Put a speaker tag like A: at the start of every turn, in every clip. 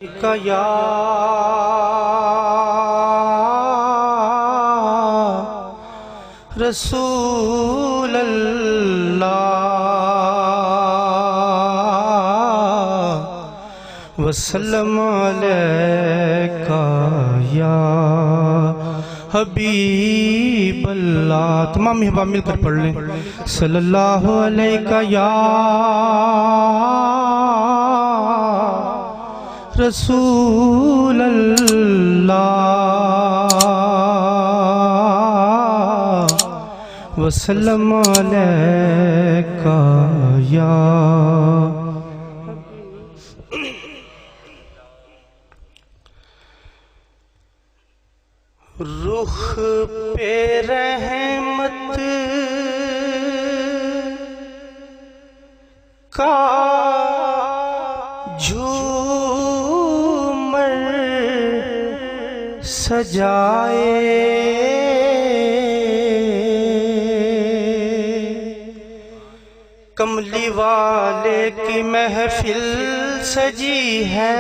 A: का या रसूल अल्लाह वसल्लम अलैका या हबीब अल्लाह। तमाम मेहबा मिलकर पढ़ लें। सल्लल्लाहु अलैका या रसूल अल्लाह वसल्लम अलैका या। रुख पे रहमत का झूमर सजाए, कमली वाले की महफिल सजी है।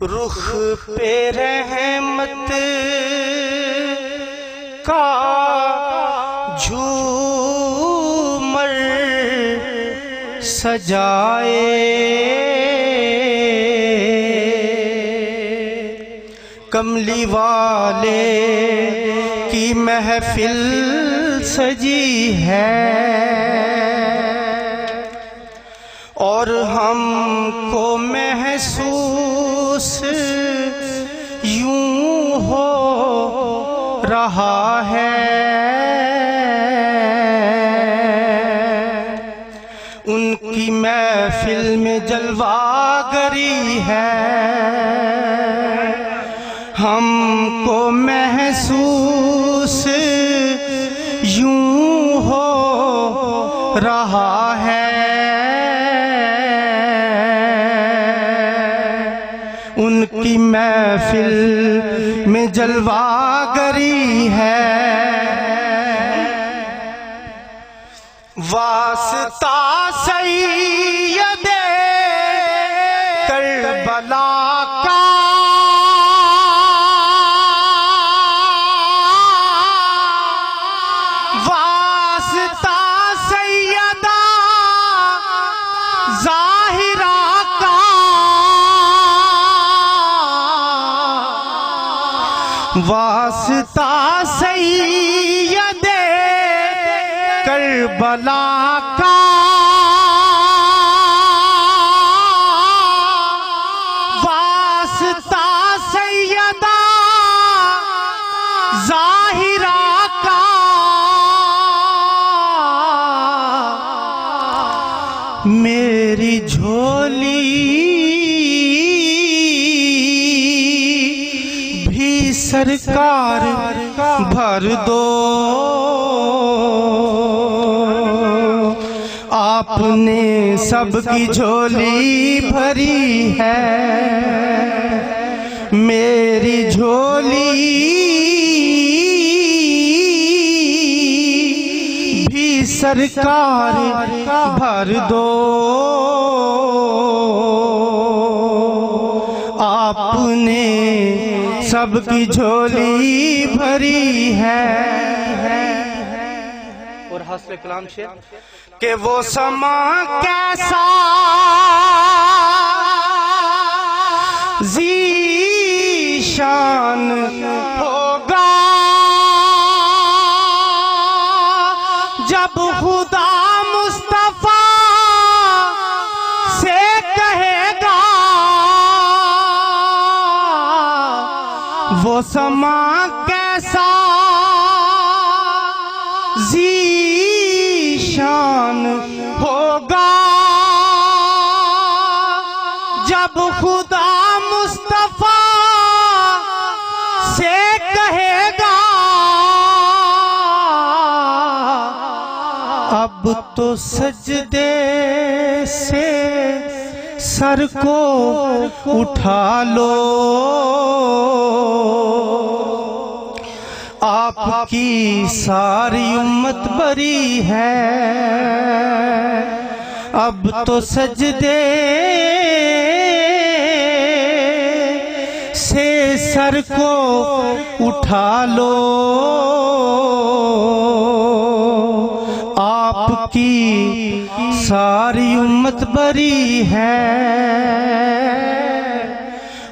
A: रुख पे रहमत का झूमर सजाए, कमली वाले की महफिल सजी है। और हमको महसूस यूं हो रहा है, उनकी महफिल में जलवागरी है। हमको महसूस यूं हो रहा है, उनकी महफिल में जलवागरी है। वास्ता सैयदे करबला का, वास्ता सैयदा ज़ाहिरा का, वास्ता सैयदे करबला का, वास्ता सैयदा ज़ाहिरा का। मेरी झोली भी सरकार भर दो, आपने सबकी झोली भरी है। मेरी झोली भी सरकार भर दो, आपने सबकी झोली भरी है। और हास्य कलाम शेर कि वो समा कैसा ज़ीशान होगा, जब खुदा मुस्तफा से कहेगा। वो समा कैसा ज़ीशान होगा, जब खुदा मुस्तफा से कहेगा। अब तो सजदे से सर को उठा लो, आपकी सारी उम्मत बरी है। अब तो सजदे से सर को उठा लो, आपकी सारी उम्मत बरी है,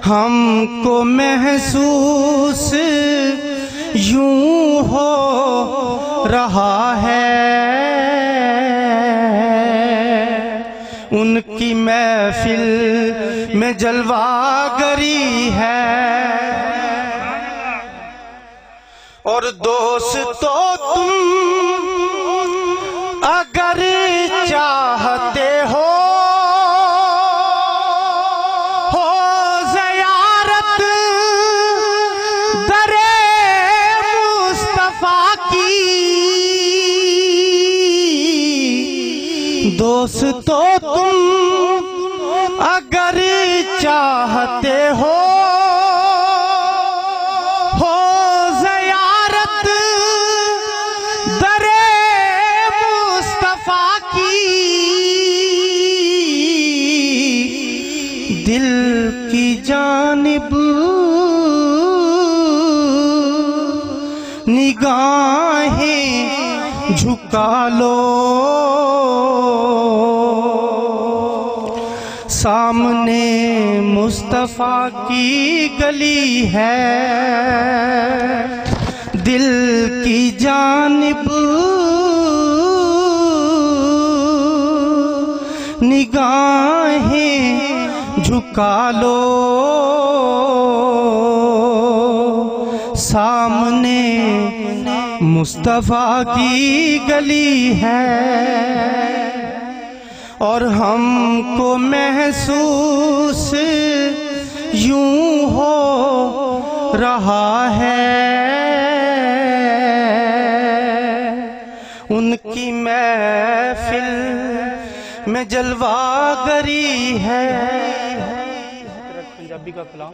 A: हमको महसूस यूं हो रहा है। उनकी महफिल में जलवागरी है, और दोस्तों तुम अगर चाहते हो ज़ियारत दरे मुस्तफा की, दोस्तों तुम अगर चाहते हो ज़ियारत दरे मुस्तफा की, दिल की जानिब निगाहें झुका लो, सामने मुस्तफा की गली है, दिल की जानिब निगाहें झुका लो, सामने मुस्तफा की गली है, और हमको महसूस यूं हो रहा है। उनकी महफिल में जलवागरी है। पंजाबी का कलाम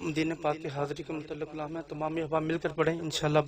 A: मदीने पाक की हाज़री के मुतल्लिक़ कलाम है, तमाम अहबाब मिलकर पढ़ें इंशाअल्लाह।